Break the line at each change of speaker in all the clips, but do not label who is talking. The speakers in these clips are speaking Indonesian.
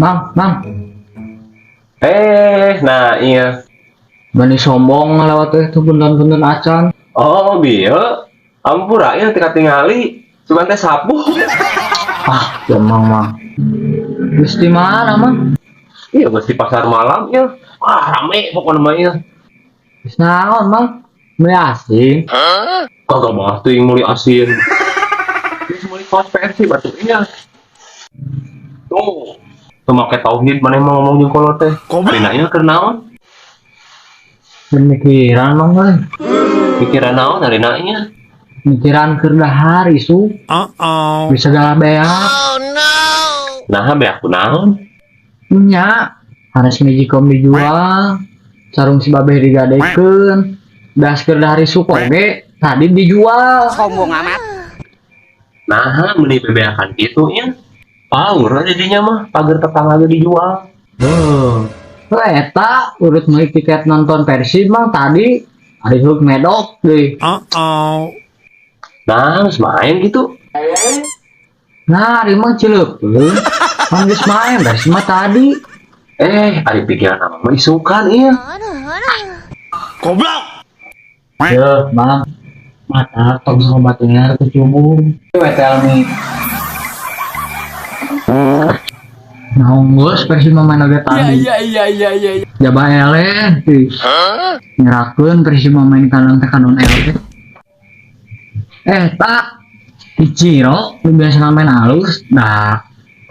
Mang,
Nah iya.
bani sombong lewat itu punten-punten acan.
Oh, bieu. Ampura ya tika tingali. Cuman teh sapu.
Ah, ya mang. Terus di mana, Mang?
Iya, geus di pasar malam ya. Wah, rame pokoknya mah ieu.
Terus naon, Mang? Beli asin.
Kagak mah teuing meuli asin. Geus meuli kaos Persib atuh iya. Tuh. Tuh make tauhid maneh mah ngomong jeung kolot teh. Dina ieu keur naon?
Pemikiran, Mang, euy.
Pikiran naon dina ieu?
Mikiran keur dahar isu. Bisa segala beak.
Nah, be aku naon?
Nya, harus mejikom dijual. Sarung si babeh digadekeun. Das keur dahar isu oge tadi dijual.
Sombong amat.
Nah, meni bebeakan gitu ya. Paur jadinya mah pagar tetangga dijual.
Eta urut meuli tiket nonton Persib mah tadi ada huk medok deh.
Nah, harus main gitu.
Nah, rimang cileukeun. Mang geus main dari mah tadi.
Ada pikiran apa mah isukan iya.
Goblok.
Yeuh, Mang. Mata tong sama batunya kecubung. Wetel nih. Naon geus Persib mah main oge tadi.
Iya.
Jaba eleh teh. Nyerakeun Persib mah main kandang teh kanon eleh. Tak di Ciro lu biasa main halus. Nah,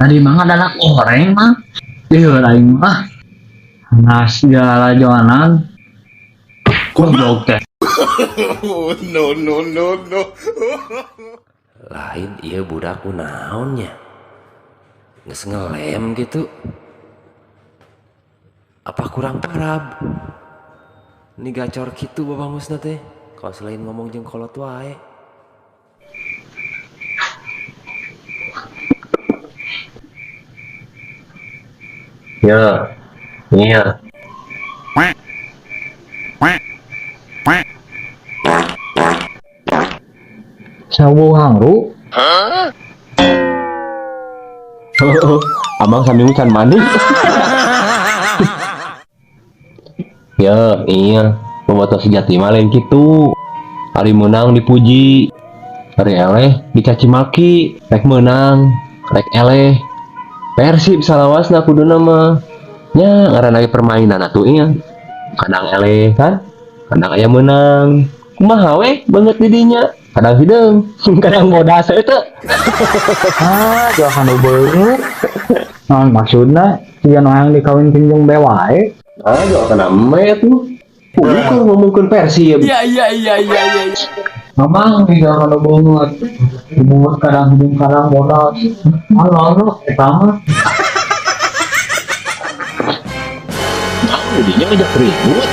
tadi mah ada anak oreng mah. Iya lain mah. Nah, segala joanan. Goblok teh.
No.
Lain iya budak naonnya geus ngelem gitu. Apa kurang parab ini gacor gitu bapak musna teh kalau selain ngomong jeung kolot wae.
Ya, iya.
Sawu hangru.
Abang sambil can mandi. Ya, iya. Pembatas sejati mah lain gitu. Hari menang dipuji, hari eleh dicaci maki. Rek menang, rek eleh. Persib salawasna kuduna mah. Nya ngaran lagi permainan atuh iya. Kadang eleh kan, kadang aya menang. Kumaha we banget didinya. Kadang hidung, kadang bodas itu.
Jangan beungeut. Naon maksudna? Siga nu hayang dikawinkeun jeung bewae.
Aduh, kena eme tuh. Bukan ngomongin Persib.
Iya.
Mamang siga nu beungeut. Umur kadang hidung kadang bodas. Halo, eta mah.
Jadinya ngajak ribut.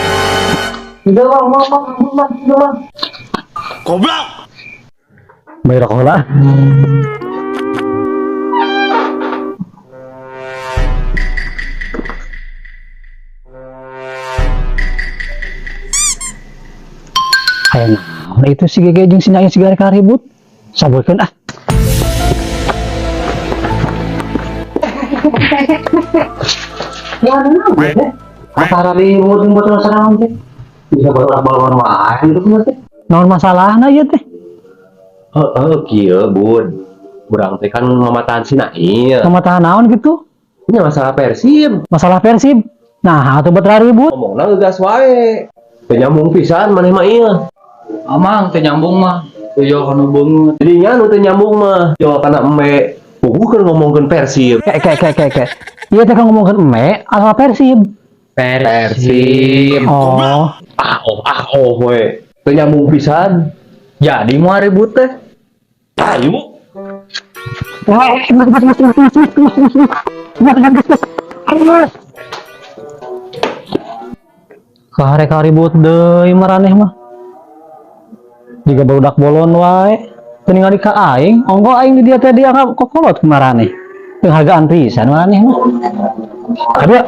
Tidak bang.
Goblok.
Bayar lah. Kayak nah itu si Gege jeung si Nyai si Garek ribut. Saboikeun ah. Antara ribut masalah teh. Bisa balon wae itu teh. Naon masalahna ieu teh?
Kieu, Bun. Urang teh kan ngamataan si Nail.
Ngamataan naon gitu?
Ini masalah Persib.
Masalah Persib. Nah, atuh betra ribut.
Ngomongna gegas wae. Teu nyambung pisan maneh mah ieu.
Amang teu nyambung mah. Teu yo kanu beungeut.
Jadinya nu teu nyambung mah. Jo kana eme. Bukan ngomongkeun Persib.
Kayak. Ieu teh kan ngomongkeun eme asal Persib.
Persib.
Oh.
We. Teu nyambung pisan.
Jadi mau ribut teh.
Ayo.
Karek ribut deui maraneh mah. Jika barudak bolon wae, teu ningali ka aing, onggo aing di dia teh dianggap kokolot ku maraneh. Teu hargaan pisan maraneh mah. Ada.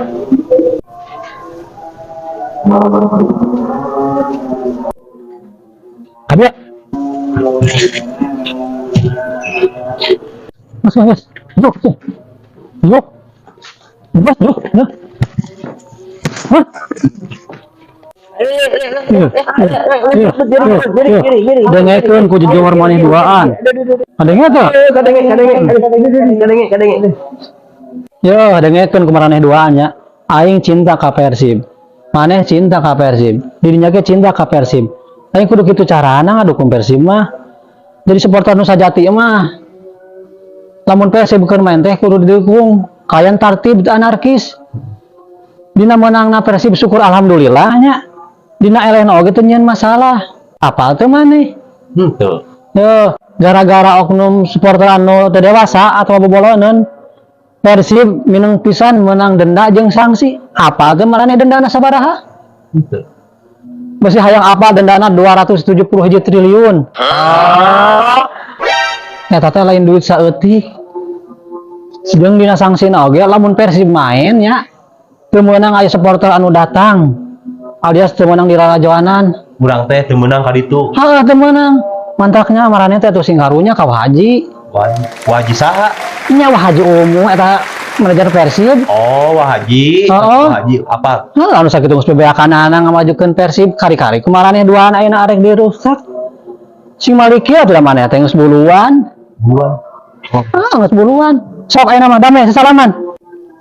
Ada. Mas. Yuk. Bos, duh. Hah? Dengekeun ku jujur maneh duaan. Kadenge tuh. Yo, dengekeun ku maraneh duaan nya. Aing cinta ka Persib. Maneh cinta ka Persib. Dirinya ge cinta ka Persib. Aing kudu kitu carana ngadukung Persib mah. Jadi supporter nu sajati mah. Lamun Persib keur main teh kudu didukung. Kayan tartib anarkis. Dina menangna Persib syukur alhamdulillah nya. Dina elehna oge teu nyeun masalah. Apal teu maneh?
Tuh.
Yo, gara-gara oknum supporter anu teu dewasa atau boboloneun Persib minang pisan menang denda jeung sanksi. Apal teu maraneh dendana sabaraha?
Tuh.
Masih hayang apa dendana 271 triliun. Eta teh lain duit saeutik. Jeung dina sanksina oge lamun Persib main nya teu meunang aya supporter anu datang. Alias teu meunang di rarajoanan.
Urang teh teu meunang ka ditu.
Hah, teu meunang. Mantaknya maraneh teh tuh sing harunya ka Wahaji.
Wahaji saha?
Nya Wahaji Umu eta manajer Persib.
Oh, Wahaji. Wahaji apa?
Nah, anu sakitu geus bebeakanana ngamajukeun Persib kari-kari kumaraneh duaan ayeuna arek dirusak. Sing Malikia teh maneh teh geus buluan.
Buan.
Geus buluan. Sok ayeuna mah damai sasalaman.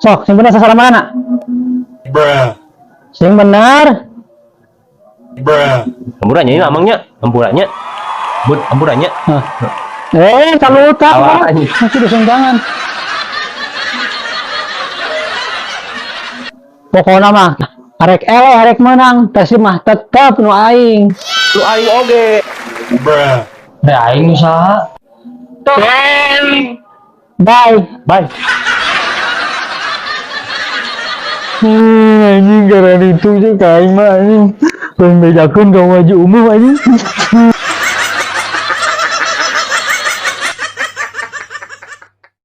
Sok sing bener sasalamanana.
Bruh.
Sing bener.
Bruh.
Amburannya ini amangnya, amburannya. Amburannya.
Salutak.
Awak anjing.
Masih disunggangan. Pokona mah arek arek menang, Persib mah tetep nu aing.
Lu aing oge.
Bruh.
Da aing usaha. Bye.
Bye.
Anjing gara itu aja kain mah anjing. Pengen bedakeun ka Wahaji Umu anjing.